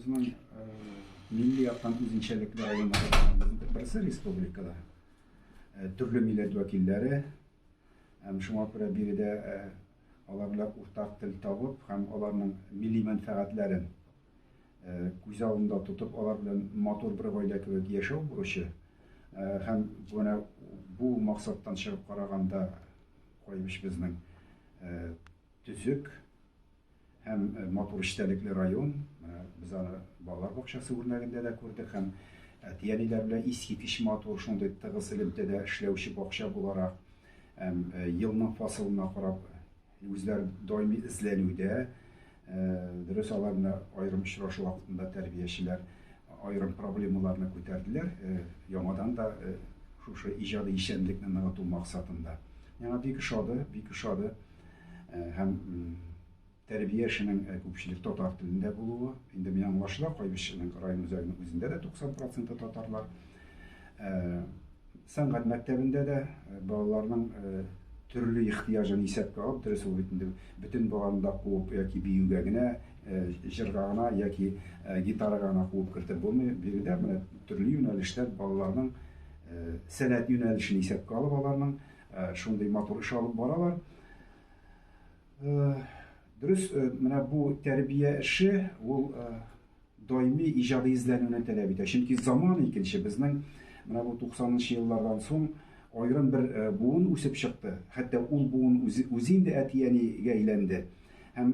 Bizning milliy yaqqan o'zinchalik rayonlardan birisi respublikada. Turli millat vakillari ham shunga ko'ra birida ular bilan o'rtaq til topib, ham ularning milliy manfaatlarini ko'z oldida tutib, ular bilan motor bir oila qilib yashaw bo'lishi ham bu maqsaddan chiqib qaraganda qo'yish bizning tuzuk hem motor işçilikli rayon, biz ana balalar bakçası örneğinde de gördük, hem diyaniler bile iskipiş motor şunda tığısılıbda da işlevşi bakça bularak, hem yılının fasılına qarab özler daimi izlenüde, dürüst alanına ayrım işraşı vaktinde terbiyeşiler ayrım problemalarını ko'tardilar, yamadan da şu icadı işenlikle nağıtı maksatında. Yani bir kışadı, hem terbiye işinin köpçülük Tatar tilinde buluğu. Şimdi men anlaşıla Qoybiş'in rayonun üzerinde de 90% Tatarlar. Sanat mektebinde de balalarının türlü ihtiyacını hesapka alıp, dürüst oluydu. Bütün balanda qo'yup, yoki biyugagina, jirgagina, yoki gitaragina qo'yup kirtib bo'lmaydi. Bir de türlü yönelişler balalarının sanat yönelişini hesapka alıp, balalarının şunday motor iş alıp baralar. Dürüst, bu terbiye işi daimi icadi izlenimini talep eder. Çünkü zaman ikinci bizning bu 90'lı yıllardan son ayrım bir buğun üsüp çıktı. Hatta ul buğun uzin de etiyeniga aylandı. Hem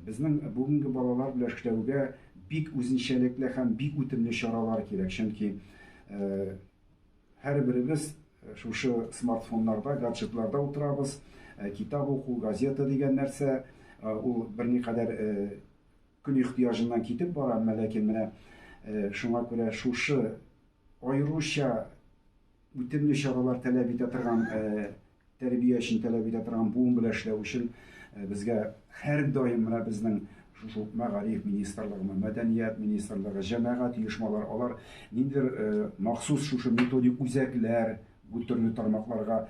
bizning bugünkü balalar bilan ishlawga bik o'zinchalikli ham bik o'timli choralar kerak. Çünkü her birimiz şu smartfonlarda, gadjetlarda o'tiramiz. Kitap oku, gazeta degan narsa ul bir naqadar kun ehtiyojundan ketib borar, lekin mana shunga ko'ra shu ayiruvchi o'timli choralar talab etadigan tarbiya uchun talab etadigan bugun bilan ishlash uchun bizga har doim mana bizning shu Ma'arif ministrligi, madaniyat ministrligi, jamoat uyushmalari ular nidir maxsus shu metodik o'zaklar bu türlü tarmoqlarga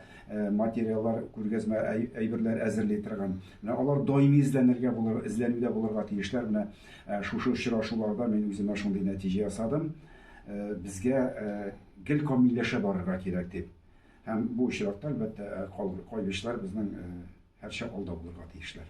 materiallar, ko'rgazma ayberlar әзерләтергән. Менә алар даими izlenüde булырга тиешләр. Менә шушы очрашуларда мен үземә шундый нәтиҗә ясадым. Безгә гел камилләшә барырга кирәк дип. Һәм бу очракта әлбәттә Qoybişләр безнең һәр чак алда булырга тиешләр.